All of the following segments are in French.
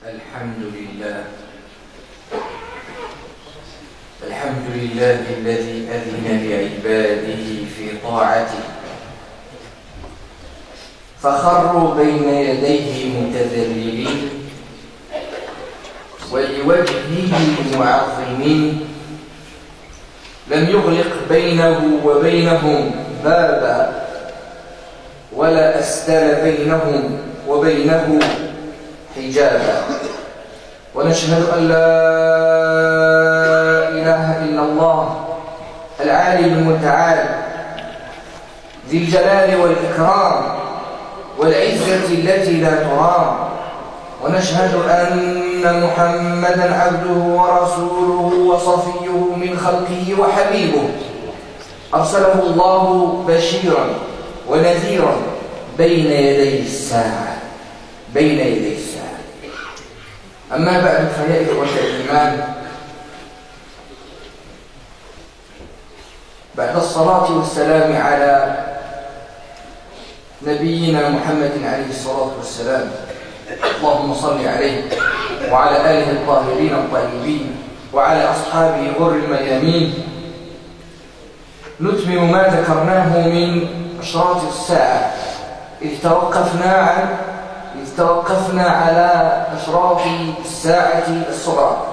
الحمد لله الذي أذن لعباده في طاعته فخروا بين يديه متذللين ولوجهه معظمين. لم يغلق بينه وبينهم بابا ولا أسدل بينهم وبينه حجابا. ونشهد أن لا إله إلا الله العالي المتعال ذي الجلال والإكرام والعزة التي لا ترام. ونشهد أن محمدًا عبده ورسوله وصفيه من خلقه وحبيبه أرسله الله بشيرا ونذيرا بين يدي الساعة. أما بعد فيا إخوة الإيمان، بعد الصلاة والسلام على نبينا محمد عليه الصلاة والسلام، اللهم صل عليه وعلى آله الطاهرين الطيبين وعلى أصحابه غر الميامين. نتمم ما ذكرناه من أشراط الساعة إذ توقفنا على أشراط الساعة الصغرى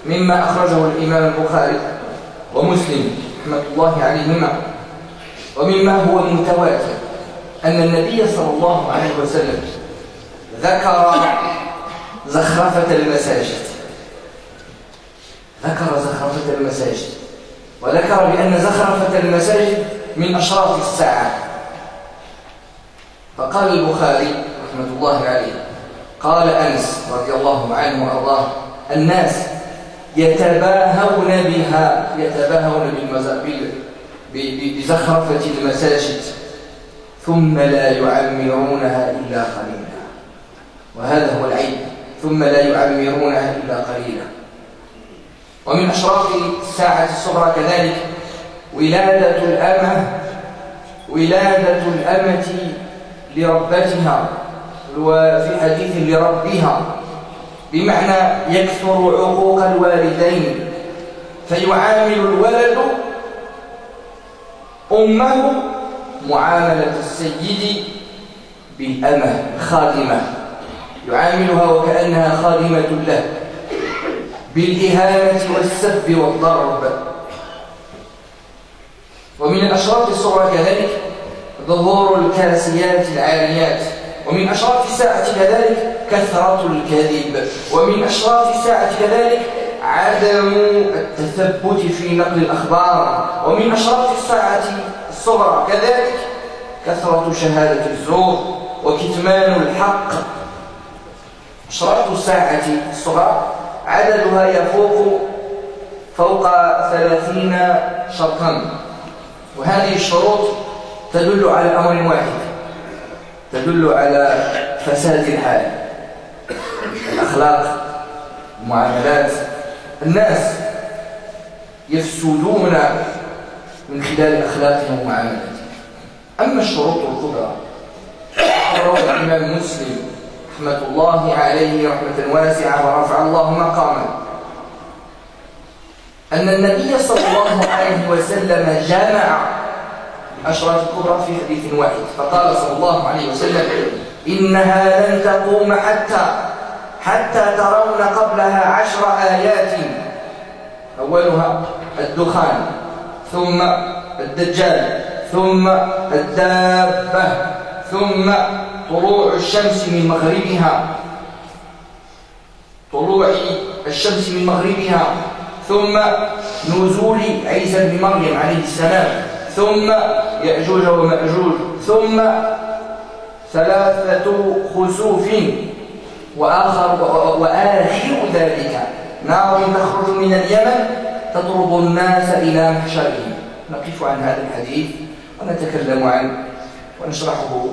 مما أخرجه الإمام البخاري ومسلم رحمة الله عليهما، ومما هو متواتر أن النبي صلى الله عليه وسلم ذكر زخرفة المساجد وذكر بأن زخرفة المساجد من أشراط الساعة. فقال البخاري رحمة الله عليه، قال أنس رضي الله عنه وأرضاه: الناس يتباهون بزخرفة المساجد ثم لا يعمرونها إلا قليلا. وهذا هو العيب، ثم لا يعمرونها إلا قليلا. ومن أشراط الساعة الصغرى كذلك ولادة الأمة لربتها، وفي حديث لربها، بمعنى يكثر عقوق الوالدين فيعامل الولد أمه معاملة السيد بالأمة الخادمة، يعاملها وكأنها خادمة له بالإهانة والسب والضرب. ومن الأشراط الصغرى كذلك ظهور الكاسيات العاريات. ومن أشراط الساعة كذلك كثرة الكذب. ومن أشراط الساعة كذلك عدم التثبت في نقل الأخبار. ومن أشراط الساعة الصغرى كذلك كثرة شهادة الزور وكتمان الحق. أشراط الساعة الصغرى عددها يفوق 30 شرطا، وهذه الشروط تدل على أمر واحد، تدل على فساد الحال، الأخلاق، المعاملات. الناس يفسدون من خلال أخلاقهم ومعاملاتهم. أما الشروط الكبرى روى الإمام مسلم رحمة الله عليه رحمة واسعة ورفع الله مقامه أن النبي صلى الله عليه وسلم جمع الأشراط الكبرى في حديث واحد، فقال صلى الله عليه وسلم: إنها لن تقوم حتى ترون قبلها 10 آيات، أولها الدخان، ثم الدجال، ثم الدابة، ثم طلوع الشمس من مغربها، ثم نزول عيسى بن مريم عليه السلام، ثم يأجوج ومأجوج، ثم 3 خسوف، وآخر ذلك نار تخرج من اليمن تطرد الناس إلى محشرهم. نقف عن هذا الحديث ونتكلم عنه ونشرحه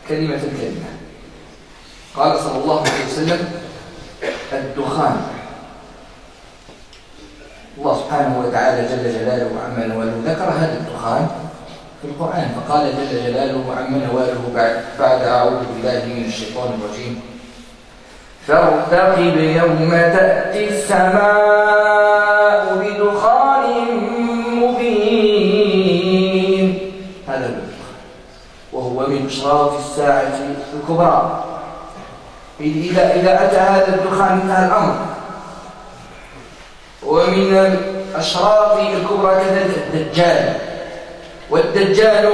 كلمة كلمة. قال صلى الله عليه وسلم: الدخان. الله سبحانه وتعالى جل جلاله وعم نواله ذكر هذا الدخان في القرآن، فقال جل جلاله وعم نواله بعد أعوذ بالله من الشيطان الرجيم: فارتقب يوم تأتي السماء بدخان مبين. هذا وهو من أشراط الساعة الكبرى. إذا أتى هذا الدخان انتهى الأمر. ومن الأشراط الكبرى كذلك الدجال، والدجال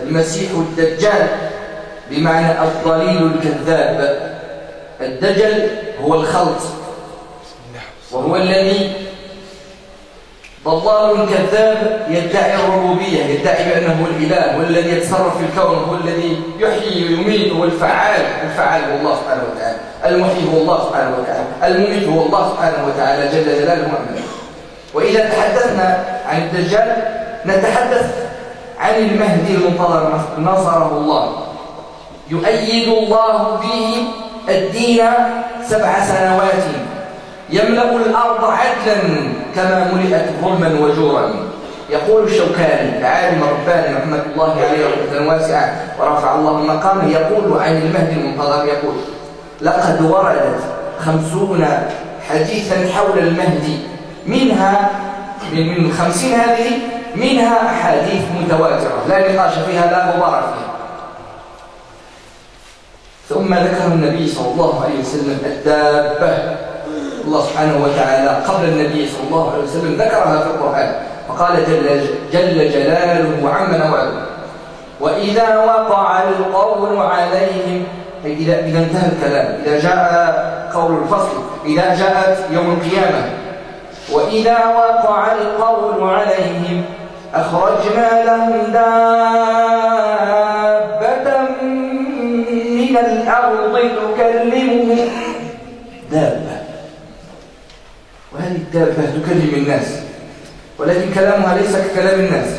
المسيح الدجال بمعنى الضليل الكذاب. الدجل هو الخلط، وهو الذي ضلال كذاب يدعي الربوبية، يدعي بأنه الإله والذي يتصرف في الكون، هو الذي يحيي ويميت، هو الفعال هو الله سبحانه وتعالى، المحيي هو الله سبحانه وتعالى، المميت هو الله سبحانه وتعالى جل جلاله وعلا. وإذا تحدثنا عن الدجال نتحدث عن المهدي المنتظر نصره الله، يؤيد الله به الدين 7 سنوات، يملأ الأرض عدلا كما ملئت ظلما وجورا. يقول الشوكاني العالم الرباني رحمة الله عليه رحمة واسعة ورفع الله مقامه، يقول عن المهدي المنتظر، يقول: لقد وردت 50 حديثا حول المهدي، منها من 50 هذه منها أحاديث متواترة لا نقاش فيها لا غبار فيها. ثم ذكر النبي صلى الله عليه وسلم الدابة. الله سبحانه وتعالى قبل النبي صلى الله عليه وسلم ذكرها في القرآن، فقال جل جلاله وعم نواله: وإذا وقع القول عليهم، إذا انتهى الكلام، إذا جاء قول الفصل، إذا جاءت يوم القيامة، وإذا وقع القول عليهم أخرجنا لهم دابة من الأرض تكلمهم. دابة، وهذه الدابة تكلم الناس، ولكن كلامها ليس ككلام الناس.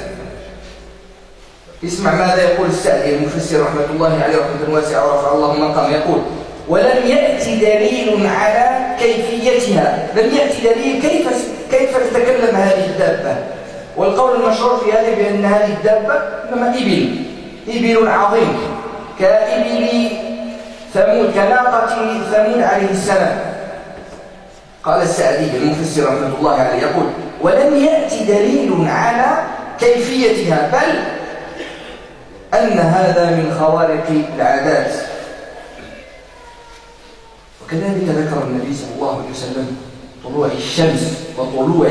اسمع ماذا يقول السعدي المفسر رحمة الله عليه رحمة واسعة ورفع الله مقام، يقول: ولم يأتي دليل على كيفيتها، لم يأتي دليل كيف تتكلم هذه الدابة. والقول المشهور في هذه بأن هذه الدابة إنما إبل عظيم كإبل ثمود، كناقة ثمود عليه السلام. قال السعدي المفسر رحمة الله عليه يقول: ولم يأتي دليل على كيفيتها، بل أن هذا من خوارق العادات. وكذلك ذكر النبي صلى الله عليه وسلم طلوع الشمس، وطلوع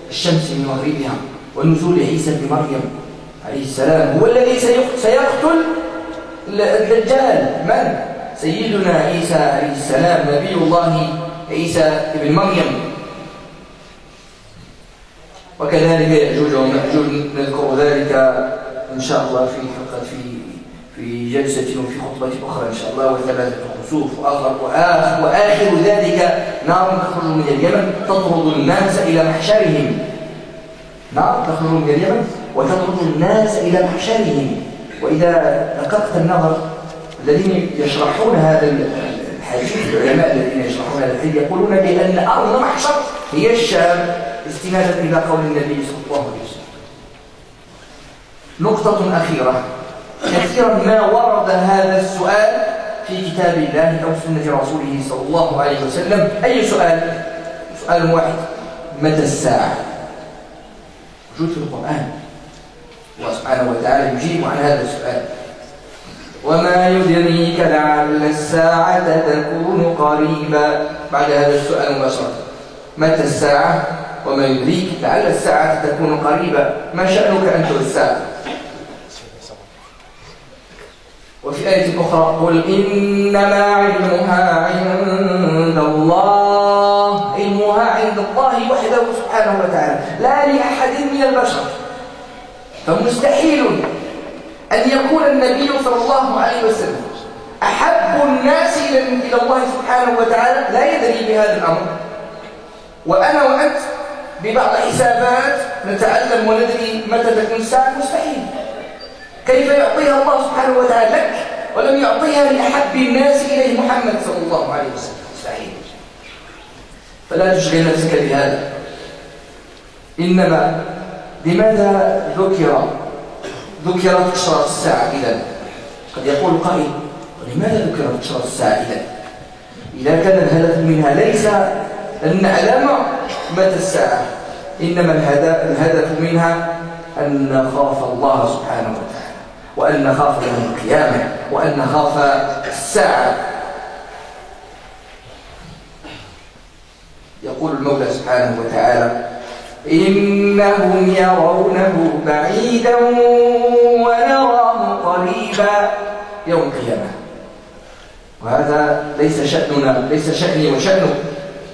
الشمس من مغربها، ونزول عيسى بن مريم عليه السلام، هو الذي سيقتل الدجال. من؟ سيدنا عيسى عليه السلام، نبي الله عيسى بن مريم. وكذلك يأجوج ومأجوج، نذكر ذلك إن شاء الله في حلقة في جلسة وفي خطبة أخرى إن شاء الله. وثلاثة خسوف، وآخر ذلك نار تخرج من اليمن تطرد الناس إلى محشرهم. نار تخرج من اليمن وتطرد الناس إلى محشرهم. وإذا دققت النظر الذين يشرحون هذا الحديث، العلماء الذين يشرحون هذا الحديث يقولون بأن أرض محشر هي الشام، استنادا إلى قول النبي صلى الله عليه وسلم. نقطة أخيرة، كثيرا ما ورد هذا السؤال في كتاب الله أو سنة رسوله صلى الله عليه وسلم. أي سؤال؟ سؤال واحد: متى الساعة؟ موجود في القرآن، الله سبحانه وتعالى يجيب عن هذا السؤال: وما يدريك لعل الساعة تكون قريبا. بعد هذا السؤال مباشرة: متى الساعة؟ وما يدريك لعل الساعة تكون قريبا، ما شأنك أنت الساعة؟ وفي آية أخرى: قل إنما علمها عند الله. علمها عند الله وحده سبحانه وتعالى، لا لأحد من البشر. فمستحيل أن يكون النبي صلى الله عليه وسلم أحب الناس إلى الله سبحانه وتعالى لا يدري بهذا الأمر، وأنا وأنت ببعض حسابات نتعلم وندري متى تكون الساعة. مستحيل. كيف يعطيها الله سبحانه وتعالى لك ولم يعطيها لأحب الناس إليه محمد صلى الله عليه وسلم؟ مستحيل. فلا تشغل نفسك بهذا. إنما لماذا ذكرت إشراط الساعة إذن؟ قد يقول قائل: ولماذا ذكرت إشراط الساعة إذن؟ إذا كان الهدف منها ليس أن نعلم متى الساعة، إنما الهدف منها أن نخاف الله سبحانه وتعالى، وأن نخاف يوم القيامة، وأن نخاف الساعة. يقول المولى سبحانه وتعالى: إنهم يرونه بعيدا ونراه قريبا يوم القيامة. وهذا ليس شأننا، ليس شأني وشأنه،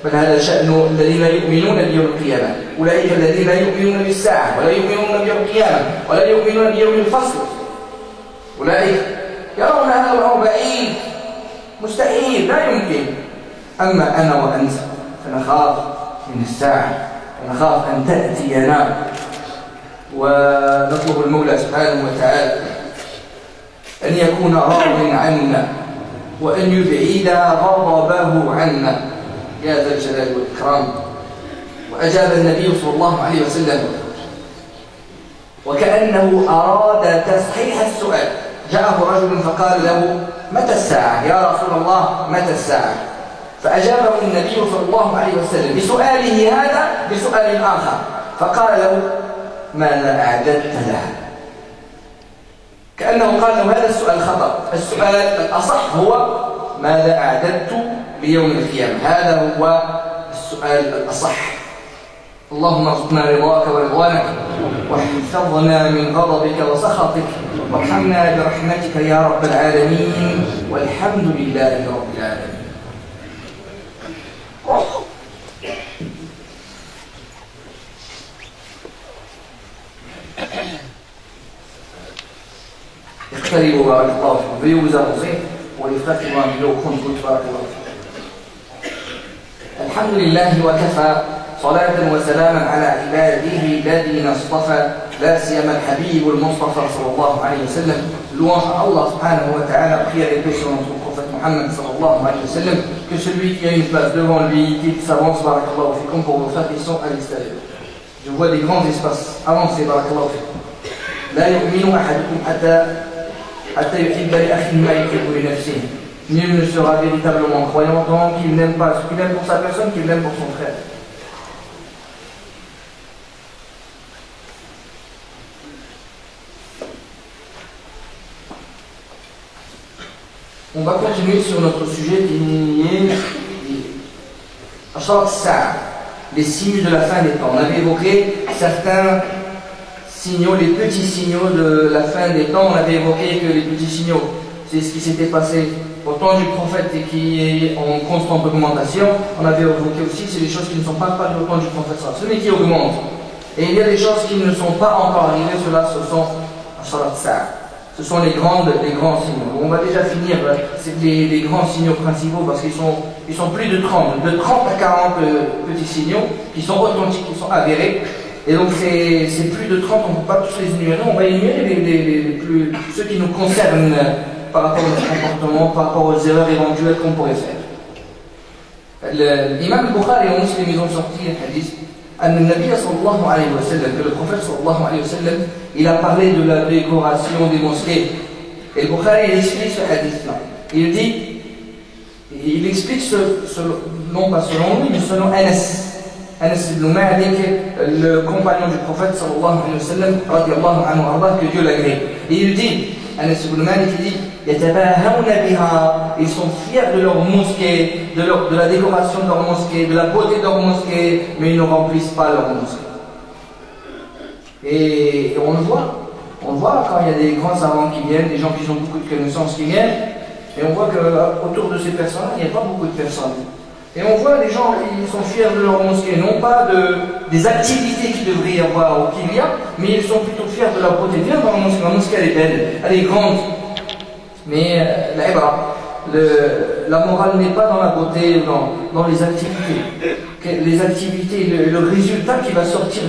بل هذا شأن الذين يؤمنون بيوم القيامة، أولئك الذين يؤمنون بالساعة ولا يؤمنون بيوم القيامة ولا يؤمنون بيوم الفصل. أولئك يرون هذا الأمر بعيد مستحيل لا يمكن. أما أنا وأنت فنخاف من الساعة، ونخاف أن تأتينا، ونطلب المولى سبحانه وتعالى أن يكون راض عنا وأن يبعد غضبه عنا يا ذا الجلال والإكرام. وأجاب النبي صلى الله عليه وسلم وكأنه أراد تصحيح السؤال. جاءه رجل فقال له: متى الساعة يا رسول الله، متى الساعة؟ فأجابه النبي صلى الله عليه وسلم بسؤاله هذا بسؤال آخر، فقال له: ماذا أعددت لها؟ كأنه قال له هذا السؤال خطأ، السؤال الأصح هو: ماذا أعددت ليوم القيامة؟ هذا هو السؤال الأصح. اللهم ارزقنا رضاك ورضوانك، واحفظنا من غضبك وسخطك، وارحمنا برحمتك يا رب العالمين، والحمد لله رب العالمين. اقتربوا بارك الله فيكم. Veuillez vous arroser pour les frères qui vont arriver au compte goutte بارك الله فيكم. الحمد لله وكفى، صلاة وسلاما على عباده الذين اصطفى، لا سيما الحبيب المصطفى صلى الله عليه وسلم. Louange à Allah subhanahu wa ta'ala, prière et paix sur notre prophète Mohammed sallallahu alayhi wa sallam. Que celui qui a une place devant lui, qui s'avance, barakallahu fikum, pour vos frères qui sont à l'extérieur. Je vois des grands espaces avancés, barakallahu fikum. لا يؤمن أحدكم حتى يحب لأخيه ما يحب لنفسه. Nul ne sera véritablement croyant tant qu'il n'aime pas ce qu'il aime pour sa personne, qu'il l'aime pour son frère. On va continuer sur notre sujet qui est les signes de la fin des temps. On avait évoqué certains signaux, les petits signaux de la fin des temps. On avait évoqué que les petits signaux, c'est ce qui s'était passé au temps du prophète et qui est en constante augmentation. On avait évoqué aussi que c'est des choses qui ne sont pas au temps du prophète, mais qui augmentent. Et il y a des choses qui ne sont pas encore arrivées, cela ce sont les grands signaux. On va déjà finir les grands signaux principaux parce qu'ils sont plus de 30 à 40 petits signaux qui sont authentiques, qui sont avérés. Et donc c'est plus de 30, on ne peut pas tous les énumérer, on va énumérer ceux qui nous concernent par rapport à notre comportement, par rapport aux erreurs éventuelles qu'on pourrait faire. L'imam Bukhari et Muslim, ils ont sorti un hadith que le prophète sallallahu alayhi wa sallam, il a parlé de la décoration des mosquées. Et le Bukhari, il explique ce hadith-là. Il explique non pas selon lui, mais selon Anas ibn Malik, le compagnon du prophète sallallahu alayhi wa sallam, radiallahu anhu arda, que Dieu l'agrée. Et il dit, Anas ibn Malik, il dit, ils sont fiers de leur mosquée, de la décoration de leur mosquée, de la beauté de leur mosquée, mais ils ne remplissent pas leur mosquée. Et on le voit quand il y a des grands savants qui viennent, des gens qui ont beaucoup de connaissances qui viennent, et on voit qu'autour de ces personnes, il n'y a pas beaucoup de personnes. Et on voit les gens, ils sont fiers de leur mosquée, non pas des activités qu'il devrait y avoir ou qu'il y a, mais ils sont plutôt fiers de la beauté. Viens dans la mosquée, elle est belle, elle est grande. Mais la morale n'est pas dans la beauté ou dans les activités. Les activités, le résultat qui va sortir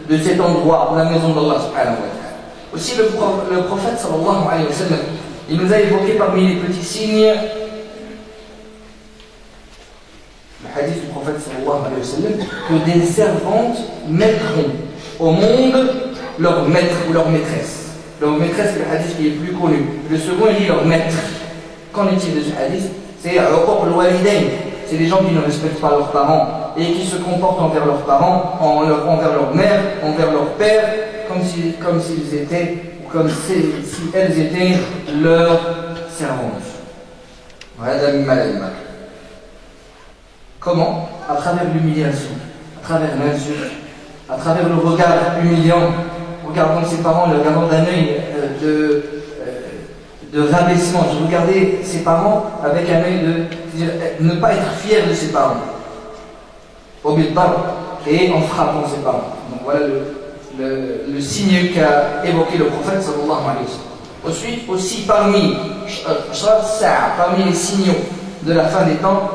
de cet endroit, la maison d'Allah subhanahu wa ta'ala. Aussi le prophète sallallahu alayhi wa sallam, il nous a évoqué parmi les petits signes le hadith du prophète sallallahu alayhi wa sallam, que des servantes mettront au monde leur maître ou leur maîtresse. Leur maîtresse, c'est le hadith qui est plus connu. Le second, il dit leur maître. Qu'en est-il de ce hadith? C'est c'est les gens qui ne respectent pas leurs parents et qui se comportent envers leurs parents, envers leur mère, envers leur père, comme s'ils étaient, comme si elles étaient leurs servantes. Comment? À travers l'humiliation, à travers l'insulte, à travers le regard humiliant, regardant ses parents, le regardant d'un œil de rabaissement, de regarder ses parents avec un œil de ne pas être fier de ses parents, et en frappant ses parents. Donc voilà le signe qu'a évoqué le prophète sallallahu alayhi wa sallam. Aussi parmi les signaux de la fin des temps,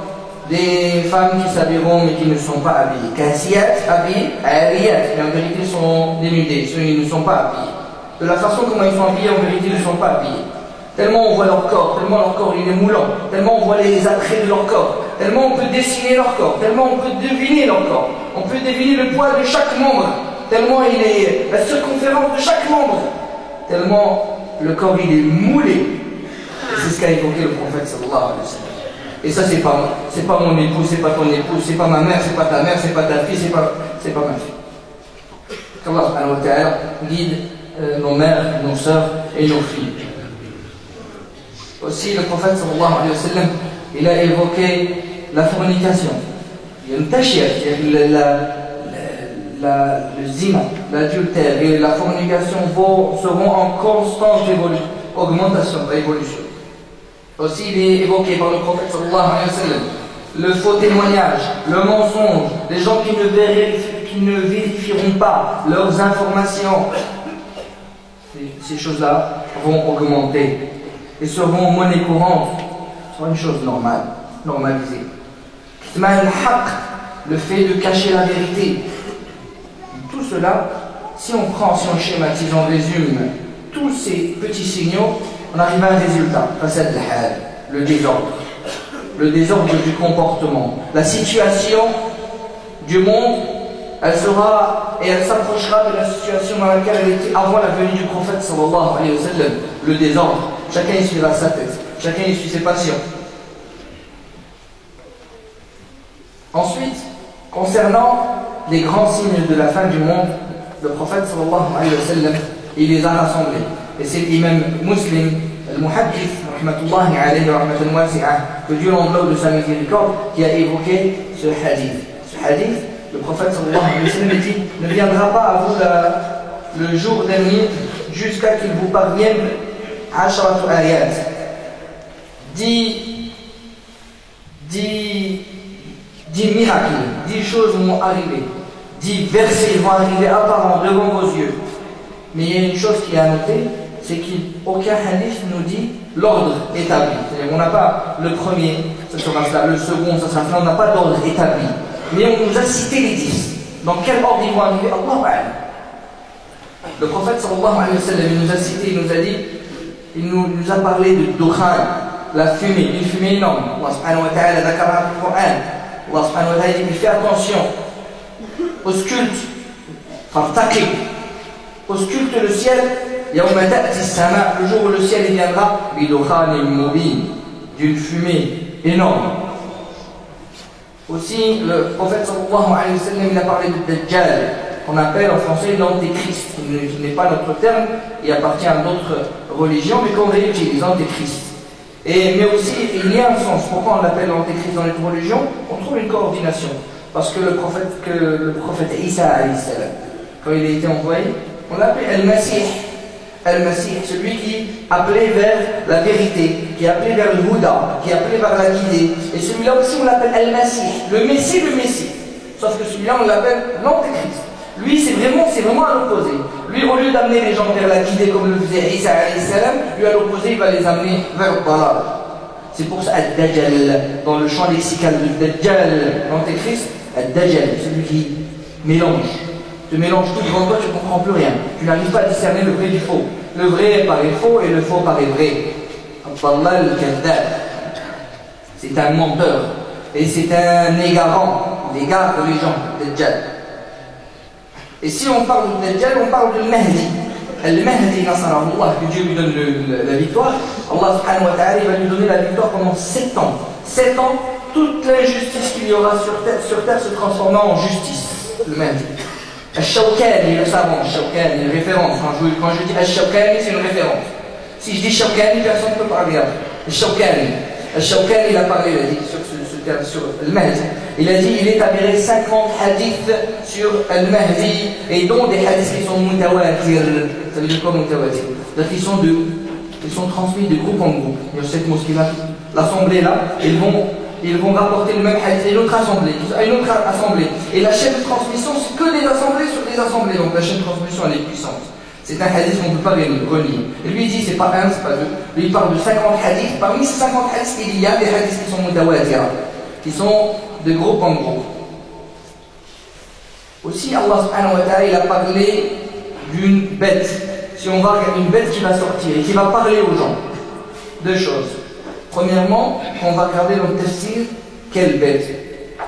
des femmes qui s'habilleront mais qui ne sont pas habillées. Kassiyat, habillées, aliyat, mais en vérité sont dénudées, ils ne sont pas habillés. De la façon comment ils sont habillés, en vérité ils ne sont pas habillés. Tellement on voit leur corps, tellement leur corps il est moulant, tellement on voit les attraits de leur corps, tellement on peut dessiner leur corps, tellement on peut deviner leur corps, on peut deviner le poids de chaque membre, tellement il est la circonférence de chaque membre, tellement le corps il est moulé. Et c'est ce qu'a évoqué le prophète sallallahu alayhi wa sallam. Et ça c'est pas mon époux, c'est pas ton époux, c'est pas ma mère, c'est pas ta mère, c'est pas ta fille, c'est pas ma fille. Qu'Allah subhanahu wa ta'ala guide nos mères, nos sœurs et nos filles. Aussi, le prophète sallallahu alayhi wa sallam, il a évoqué la fornication. Il y a une tachia, le zina, l'adultère et la fornication seront en constante augmentation, évolution. Aussi, il est évoqué par le prophète sallallahu alayhi wa sallam le faux témoignage, le mensonge, les gens qui ne vérifieront pas leurs informations. Ces choses-là vont augmenter et seront monnaie courante, seront une chose normale, normalisée. Le fait de cacher la vérité. Tout cela, si on schématise, on résume tous ces petits signaux, on arrive à un résultat, le désordre du comportement. La situation du monde, elle sera et elle s'approchera de la situation dans laquelle elle était avant la venue du prophète sallallahu alayhi wa sallam. Le désordre, chacun y suivra sa tête, chacun y suit ses passions. Ensuite, concernant les grands signes de la fin du monde, le prophète sallallahu alayhi wa sallam, il les a rassemblés. Et c'est l'imam Muslim, le muhaddith, rahmatullahi alayhi wa rahmatan wasi'ah, que Dieu l'englobe de sa miséricorde, qui a évoqué ce hadith. Ce hadith, le prophète sallallahu alayhi wa sallam dit, ne viendra pas à vous le jour dernier jusqu'à qu'il vous parvienne 10 ayat. 10 miracles, 10 choses vont arriver, 10 versets vont arriver apparents devant vos yeux. Mais il y a une chose qui est à noter, c'est qu'aucun hadith nous dit l'ordre établi. C'est-à-dire on n'a pas le premier, ça sera ça, le second, ça sera ça, on n'a pas d'ordre établi. Mais on nous a cité les 10. Dans quel ordre ils vont arriver? Allahu a'lam. Le prophète sallallahu alayhi wa sallam, il nous a cité, il nous a dit, il nous a parlé de dukhan, la fumée, une fumée énorme. Allah subhanahu wa ta'ala dakara dans le Coran. Allah subhanahu wa ta'ala dit, il fait attention, ausculte, fartaqib, ausculte le ciel, yawma ta'ti as-sama, le jour où le ciel viendra, bidukhan mubin, d'une fumée énorme. Aussi, le prophète sallallahu alayhi wa sallam, il a parlé de Dajjal, qu'on appelle en français l'antéchrist, qui n'est pas notre terme, il appartient à d'autres religions, mais qu'on réutilise, l'antéchrist. Mais aussi, il y a un sens. Pourquoi on l'appelle l'antéchrist dans les religions? On trouve une coordination. Parce que le prophète Isa alayhi salam, quand il a été envoyé, on l'appelait Al-Masih. Al-Masih, celui qui appelait vers la vérité, qui appelait vers le Houda, qui appelait vers la guidée. Et celui-là aussi, on l'appelle Al-Masih, le Messie. Sauf que celui-là, on l'appelle l'antéchrist. Lui, c'est vraiment à l'opposé. Lui, au lieu d'amener les gens vers la guidée comme le faisait Isa alayhi salam, lui, à l'opposé, il va les amener vers le dalal. C'est pour ça, Ad-Dajjal, dans le champ lexical du Dajjal, l'antéchrist, Ad-Dajjal, celui qui mélange. Tu mélanges tout devant toi, tu ne comprends plus rien. Tu n'arrives pas à discerner le vrai du faux. Le vrai paraît faux et le faux paraît vrai. Ad-Dallal al-Kadhab. C'est un menteur. Et c'est un égarant. Il égare les gens, Dajjal. Et si on parle de Dajjal, on parle de Mahdi. Al-Mahdi Nasarallah, que Dieu lui donne la victoire, Allah subhanahu wa ta'ala va lui donner la victoire pendant 7 ans. 7 ans, toute l'injustice qu'il y aura sur terre se transformera en justice. Le Mahdi. Al-Shawkani, le savant, Al-Shawkani, une référence. Quand je dis Al-Shawkani, c'est une référence. Si je dis Shawkani, personne ne peut parler après. Al-Shawkani, il a parlé, il a dit sur ce terme, sur Al-Mahdi. Il a dit, il est avéré 50 hadiths sur Al-Mahdi, et dont des hadiths qui sont mutawatir. Ça veut dire quoi mutawatir? C'est-à-dire qu'ils sont transmis de groupe en groupe. Il y a cette mosquée-là, l'assemblée là, ils vont rapporter le même hadith à une autre assemblée. Et la chaîne de transmission, c'est que des assemblées sur des assemblées. Donc la chaîne de transmission, elle est puissante. C'est un hadith qu'on ne peut pas renier. Et lui, il dit, c'est pas un, c'est pas deux. Lui, il parle de 50 hadiths. Parmi ces 50 hadiths, il y a des hadiths qui sont mutawatira, qui sont de groupe en groupe. Aussi, Allah subhanahu wa ta'ala, il a parlé d'une bête. Si on va regarder une bête qui va sortir et qui va parler aux gens, 2 choses. Premièrement, on va regarder dans le tafsir, quelle bête.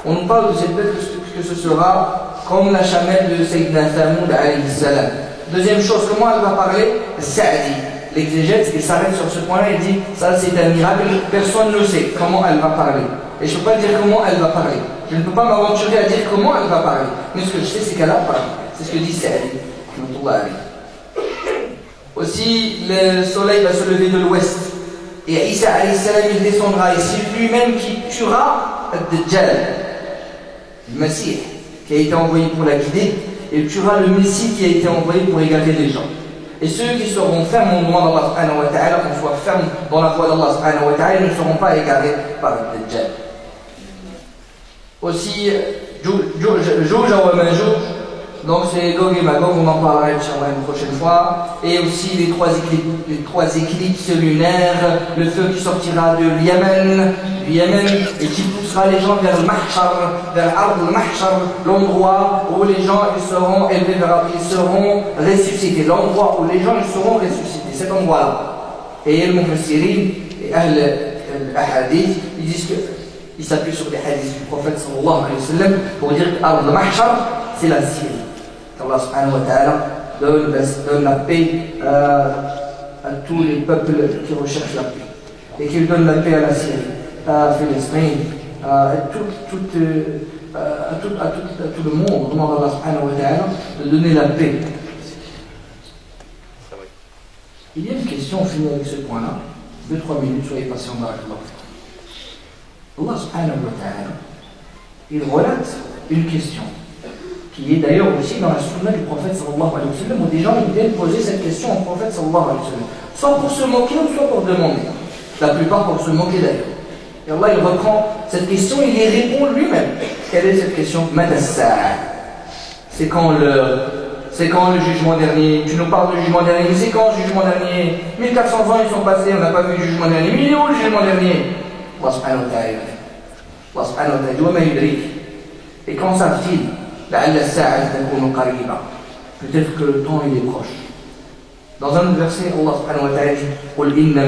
On nous parle de cette bête que ce sera comme la chamelle de Sayyidina Thamoud alayhi salam. Deuxième chose, comment elle va parler? Sa'di. L'exégète, il s'arrête sur ce point-là et dit, ça c'est un miracle, personne ne sait comment elle va parler. Et je ne peux pas dire comment elle va parler. Je ne peux pas m'aventurer à dire comment elle va parler. Mais ce que je sais, c'est qu'elle a parlé. C'est ce que dit Sa'di. Aussi, le soleil va se lever de l'ouest. Et Isa alayhi salam, il descendra. Et c'est lui-même qui tuera Ad-Dajjal, le Messie, qui a été envoyé pour la guider. Et tuera le Messie qui a été envoyé pour égarer les gens. Et ceux qui seront fermes au nom d'Allah subhanahu wa ta'ala, qu'on soit fermes dans la voie d'Allah subhanahu wa ta'ala, ne seront pas égarés par le Dajjal. Aussi, Jouj wa Majouj, donc c'est Gog et Magog, on en parlera Inch'Allah une prochaine fois. Et aussi les trois éclipses lunaires, le feu qui sortira de Yémen, et qui poussera les gens vers le Mahshar, vers Ard al-Mahshar, l'endroit où les gens ils seront élevés ils seront ressuscités, l'endroit où les gens ils seront ressuscités, cet endroit-là. Et les Mufassirin et Ahl al-Hadith, ils disent qu'ils s'appuient sur les hadiths du prophète sallallahu alayhi wa sallam pour dire que Ard al-Mahshar, c'est la Syrie. Allah subhanahu wa ta'ala donne la paix à tous les peuples qui recherchent la paix. Et qu'il donne la paix à la Syrie, à Palestine, à tout le monde. On demande à Allah subhanahu wa ta'ala de donner la paix. Il y a une question, on finit avec ce point-là. 2-3 minutes, soyez patients, barakallah. Allah subhanahu wa ta'ala, il relate une question qui est d'ailleurs aussi dans la sunna du prophète sallallahu alayhi wa sallam, où des gens viennent poser cette question au prophète sallallahu alayhi wa sallam, soit pour se moquer ou soit pour demander. La plupart pour se moquer d'ailleurs. Et Allah il reprend cette question et il y répond lui-même. Quelle est cette question? Matassar. C'est quand le jugement dernier? Tu nous parles du jugement dernier, mais c'est quand le jugement dernier? 1400 ans ils sont passés, on n'a pas vu le jugement dernier. Mais il est où le jugement dernier? Allah subhanahu wa ta'ala. Allah subhanahu wa ta'ala. Wa ma yudrik. Et quand savent-ils? Peut-être que le temps il est proche. Dans un autre verset, Allah subhanahu wa ta'ala dit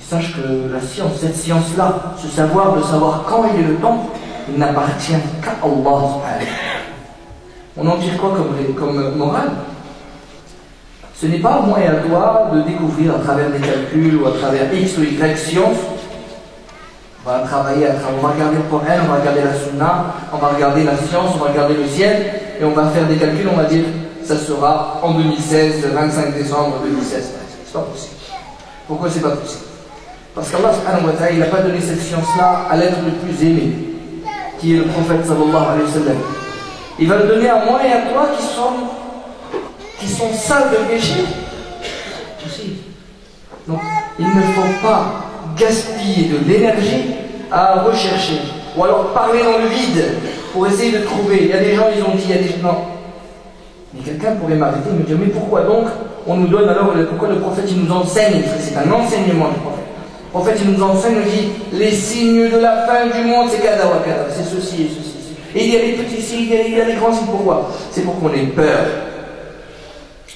sache que la science, cette science-là, ce savoir de savoir quand il est le temps, il n'appartient qu'à Allah subhanahu. On en tire quoi comme morale? Ce n'est pas à moi et à toi de découvrir à travers des calculs ou à travers X ou Y science. On va travailler, on va regarder le Coran, on va regarder la Sunna, on va regarder la science, on va regarder le ciel, et on va faire des calculs, on va dire ça sera en 2016, le 25 décembre 2016. C'est pas possible. Pourquoi c'est pas possible? Parce qu'Allah subhanahu wa ta'ala, il n'a pas donné cette science-là à l'être le plus aimé, qui est le prophète sallallahu alayhi wa sallam. Il va le donner à moi et à toi qui sont sales de péché. Possible. Donc, il ne faut pas gaspiller de l'énergie à rechercher ou alors parler dans le vide pour essayer de trouver. Il y a des gens, ils ont dit, il y a des gens. Mais quelqu'un pourrait m'arrêter et me dire, mais pourquoi donc on nous donne alors, pourquoi le prophète il nous enseigne? C'est un enseignement du prophète. Le prophète il nous enseigne, il dit, les signes de la fin du monde, c'est kada wa kada, c'est ceci et ceci. Et il y a les petits signes, il y a les grands signes, pourquoi? C'est pour qu'on ait peur.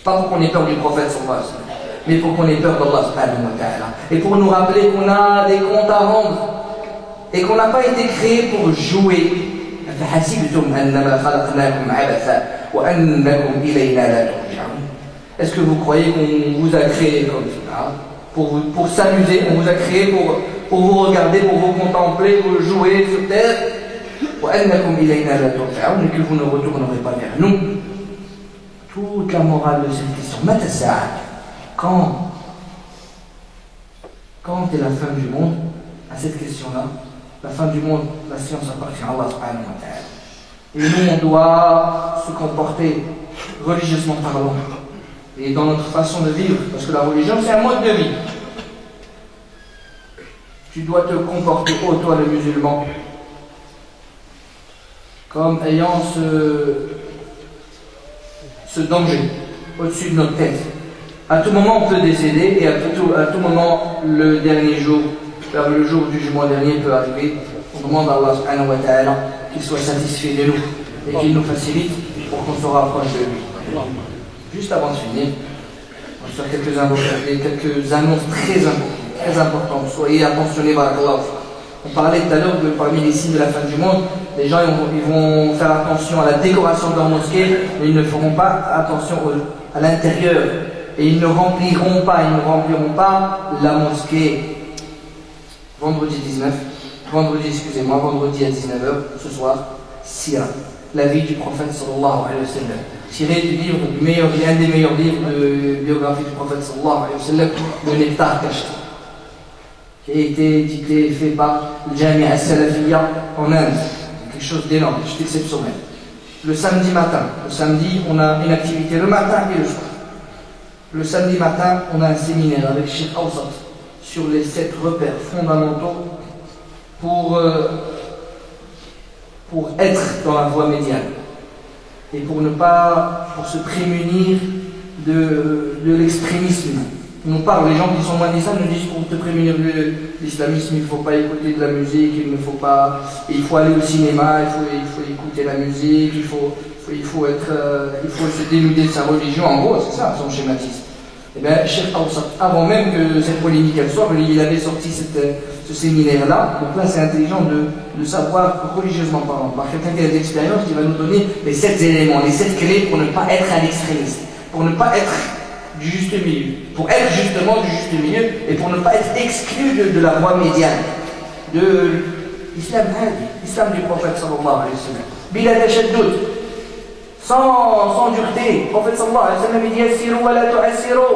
Pas pour qu'on ait peur du prophète sallallahu alayhi wa sallam, mais pour qu'on ait peur d'Allah subhanahu wa ta'ala. Et pour nous rappeler qu'on a des comptes à rendre. Et qu'on n'a pas été créé pour jouer. وأنكم إلينا لا ترجعون. Est-ce que vous croyez qu'on vous a créé comme ça pour s'amuser? On vous a créé pour vous regarder, pour vous contempler, pour jouer sur terre. وأنكم إلينا لا ترجعون, et que vous ne retournerez pas vers nous. Toute la morale de cette question, متى الساعة? Quand est la fin du monde? À cette question-là, la fin du monde, la science appartient à Allah subhanahu wa ta'ala. Et nous, on doit se comporter religieusement parlant et dans notre façon de vivre, parce que la religion, c'est un mode de vie. Tu dois te comporter, ô toi le musulman, comme ayant ce danger au-dessus de notre tête. À tout moment, on peut décéder, et à tout moment, le dernier jour, vers le jour du jugement dernier, peut arriver. On demande à Allah subhanahu wa ta'ala qu'il soit satisfait de nous et qu'il nous facilite pour qu'on se rapproche de lui. Juste avant de finir, on va faire quelques annonces très importantes. Soyez attentionnés, barakallah. On parlait tout à l'heure de parmi les signes de la fin du monde, les gens ils vont faire attention à la décoration de leur mosquée, mais ils ne feront pas attention à l'intérieur. Et ils ne rempliront pas la mosquée. Vendredi à 19h, ce soir, Sira, la vie du prophète sallallahu alayhi wa sallam. Tiré du livre, l'un des meilleurs livres de biographie du prophète sallallahu alayhi wa sallam, le Nectar Caché, qui a été édité et fait par le Jami' al-Salafiyya en Inde. Quelque chose d'énorme, exceptionnel. Le samedi matin, on a une activité le matin et le soir. Le samedi matin, on a un séminaire avec Cheikh Awsat sur les 7 repères fondamentaux pour être dans la voie médiane et pour se prémunir de l'extrémisme. On nous parle, les gens qui sont loin d'Islam nous disent pour te prémunir de l'islamisme, il ne faut pas écouter de la musique, il faut aller au cinéma, il faut écouter la musique, il faut se dénuder de sa religion. En gros, c'est ça son schématisme. Et bien, Cheikh Awsat, avant même que cette polémique soit, il avait sorti ce séminaire-là. Donc là, c'est intelligent de savoir, religieusement parlant, par quelqu'un qui a d'expérience, qui va nous donner les 7 éléments, les 7 clés pour ne pas être un extrémiste, pour ne pas être du juste milieu, pour être justement du juste milieu et pour ne pas être exclu de la voie médiane, de l'islam du prophète sallallahu alayhi wa sallam. Bila tashaddud, sans dureté. Le prophète sallallahu alayhi wa sallam dit yassiru wa la tu'assiru,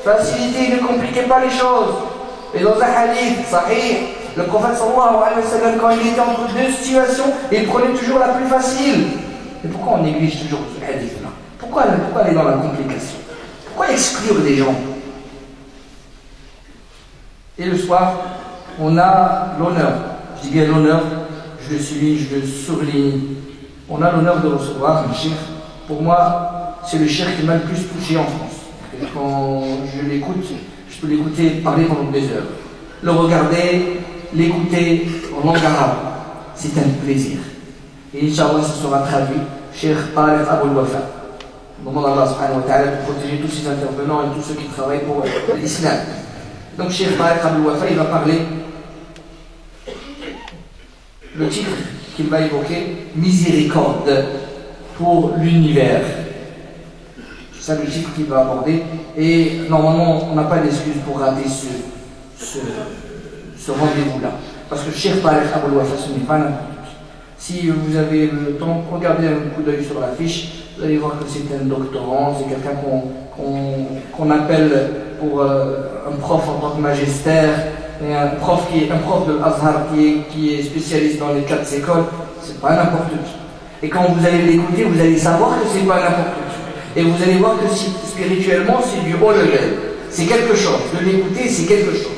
facilitez, ne compliquez pas les choses. Et dans un hadith sahih, le prophète sallallahu alayhi wa sallam, quand il était entre 2 situations, il prenait toujours la plus facile. Et pourquoi on néglige toujours ce hadith-là? Pourquoi aller dans la complication? Pourquoi exclure des gens? Et le soir, on a l'honneur, je dis bien l'honneur, je le souligne, on a l'honneur de recevoir un cheikh. Pour moi, c'est le cheikh qui m'a le plus touché en France. Et quand je l'écoute, je peux l'écouter parler pendant des heures. Le regarder, l'écouter en langue arabe, c'est un plaisir. Et Inch'Allah, ça sera traduit. Cheikh Tariq Abou Wafa. On demande à Allah subhanahu wa ta'ala de protéger tous ces intervenants et tous ceux qui travaillent pour l'islam. Donc Cheikh Tariq Abou Wafa, il va parler. Le titre qu'il va évoquer, Miséricorde pour l'univers. C'est ça le titre qu'il va aborder. Et normalement, on n'a pas d'excuse pour rater ce rendez-vous-là. Parce que Cheikh Tariq Abou Wafa, ce n'est pas n'importe qui. Si vous avez le temps, regardez un coup d'œil sur l'affiche, vous allez voir que c'est un doctorant, c'est quelqu'un qu'on appelle pour un prof en tant que magistère, et un prof de Azhar qui est spécialiste dans les 4 écoles. C'est pas n'importe qui. Et quand vous allez l'écouter, vous allez savoir que c'est pas n'importe qui. Et vous allez voir que spirituellement, c'est du haut level. C'est quelque chose. De l'écouter, c'est quelque chose.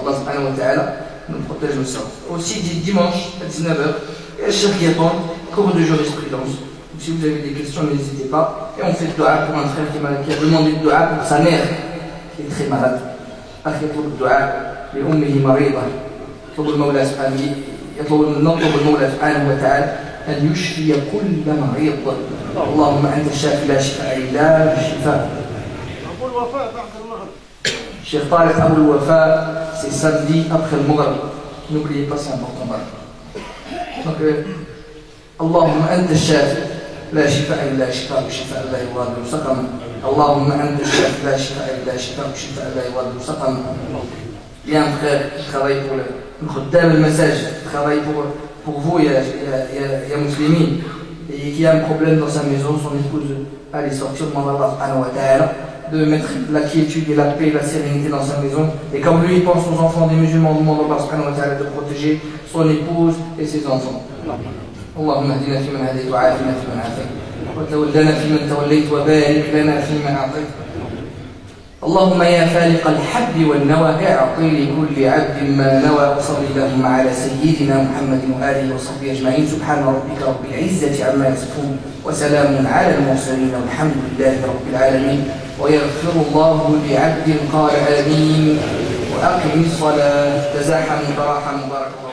Allah subhanahu wa ta'ala nous protège le sang. Aussi, dimanche à 19h, il y a le chef qui attend, cours de jurisprudence. Donc, si vous avez des questions, n'hésitez pas. Et on fait le dua pour un frère qui a demandé le dua pour sa mère, qui est très malade. يطلب الدعاء لأمه مريضة. نطلب المولى سبحانه وتعالى أن يشفي كل مريض. اللهم أنت الشافي لا شفاء إلا بالشفاء. أبو الوفاء بعد المغرب. Cheikh Tariq Abou Wafa, c'est samedi après le Maghrib. N'oubliez pas, c'est important. Donc, Allahumma anta shafi لا شفاء إلا شفاء لا يغادر سقما. اللهم أنت الشافي لا شفاء إلا شفاء لا يغادر سقما. Il y a un frère qui travaille pour le Khuddam al-Masaj, qui travaille pour vous, il y a Muslimi, et qui a un problème dans sa maison. Son épouse allait sortir, demande à Allah subhanahu wa ta'ala de mettre la quiétude et la paix et la sérénité dans sa maison. Et comme lui, il pense aux enfants des musulmans, demande à Allah subhanahu wa ta'ala de protéger son épouse et ses enfants. اللهم اهدنا فيمن هديت وعافنا فيمن عافيت وتولنا فيمن توليت وبارك لنا فيما أعطيت. اللهم يا فالق الحب والنوى اعطي لكل عبد ما نوى. وصل اللهم على سيدنا محمد وآله وصحبه أجمعين. سبحان ربك رب العزة عما يصفون وسلام على المرسلين والحمد لله رب العالمين. ويغفر الله لعبد قال آمين. وأقم الصلاة. تزاحموا تراحموا بارك الله.